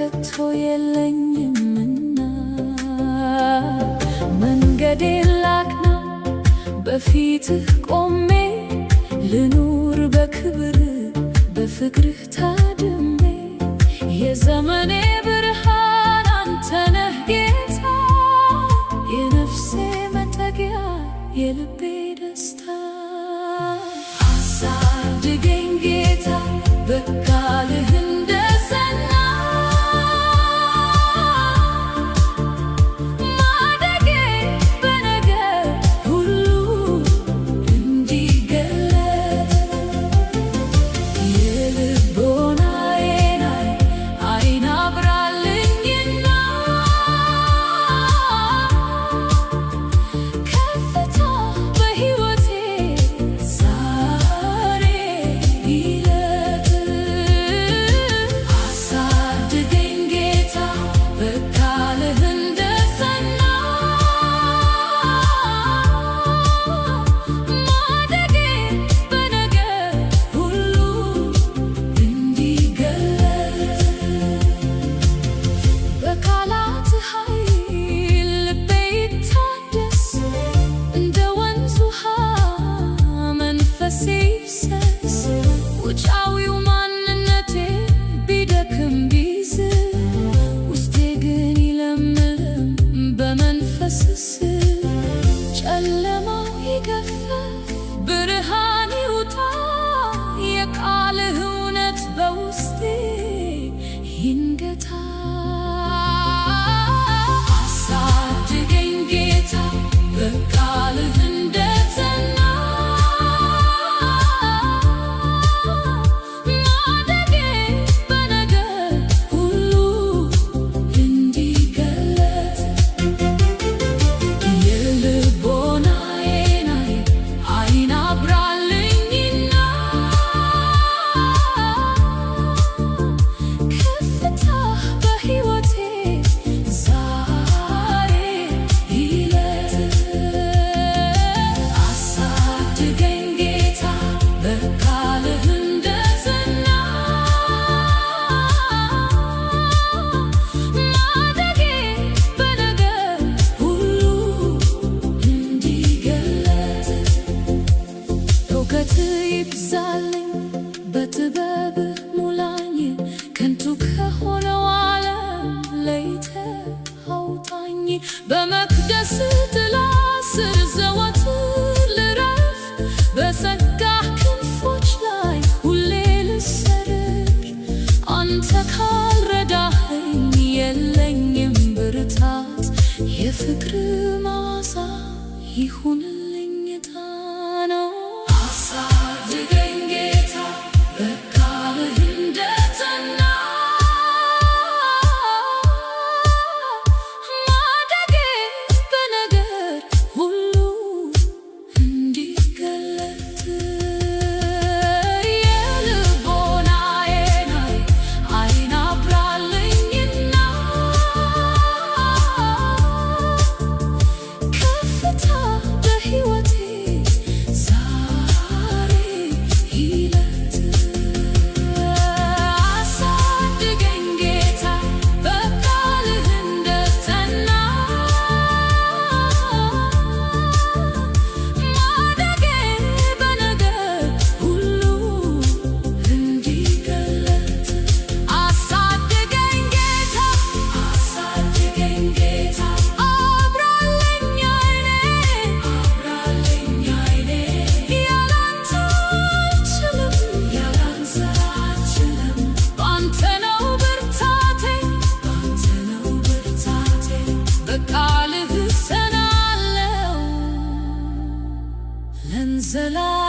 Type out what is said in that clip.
ከቶ የለኝምና መንገዴን ላቅና በፊትህ ቆሜ ልኑር በክብር በፍቅርህ ታድሜ የዘመኔ ብርሃን አንተ ነህ ጌታ የነፍሴ መጠጊያ የልቤ ደስታ አሳድገኝ ጌታ በቃልህ እንደጸና ማደጌ በነገር ሁሉ እንዲገለጥ የልቦናዬን ዓይን አብራልኝና ከፍታ በሕይወቴ ዛሬ ይለጥ አሳድገኝ ጌታ በቃልህ እንደጸና ማደጌ በነገር ሁሉ እንዲገለጥ በቃላትህ ኃይል ልቤ ይታደስ እንደ ወንዝ ውሃ መንፈሴ ይፍሰስ ውጫዊው ማንነቴ ቢደክም ቢዝል ውስጤ ግን ይለምልም በመንፈስህ ስር ጨለማው ይገፈፍ ብርሃን ይውጣ የቃልህ እውነት በውስጤ ይንገታ አሳድገኝ ጌታ በቃልህ እንደጸና ማደጌ በነገር ሁሉ እንዲገለጥ የልቦናዬን ዓይን አብራልኝና ከፍታ በሕይወቴ ዛሬ ይለጥ አሳድገኝ ጌታ በቃልህ እንደጸና ማደጌ በነገር ሁሉ እንዲገለጥ እውቀት ይብዛልኝ በጥበብህ ሙላኝ ከንቱ ከሆነው ዓለም ለይተህ አውጣኝ በመቅደስህ ጥላ ስር ዘወትር ልረፍ በጸጋህ ክንፎች ላይ ሁሌ ልሰረር አንተ ካልረዳኸኝ የለኝም ብርታት የፍቅር መዓዛ ይሁንልኝ ዕጣን አሳድገኝ ጌታ በቃልህ እንደጸና ማደጌ በነገር ሁሉ እንዲገለጥ የልቦናዬን ዓይን አብራልኝና ከፍታ በሕይወቴ ዛሬ ይለጥ አሳድገኝ ጌታ በቃልህ እንደጸና ማደጌ በነገር ሁሉ እንዲገለጥ አሳድገኝ ጌታ አብራልኝ ዓይኔ ያላንተ አልችልም ባንተ ነው ብርታቴ በቃልህ እጸናለሁ ለዘላለም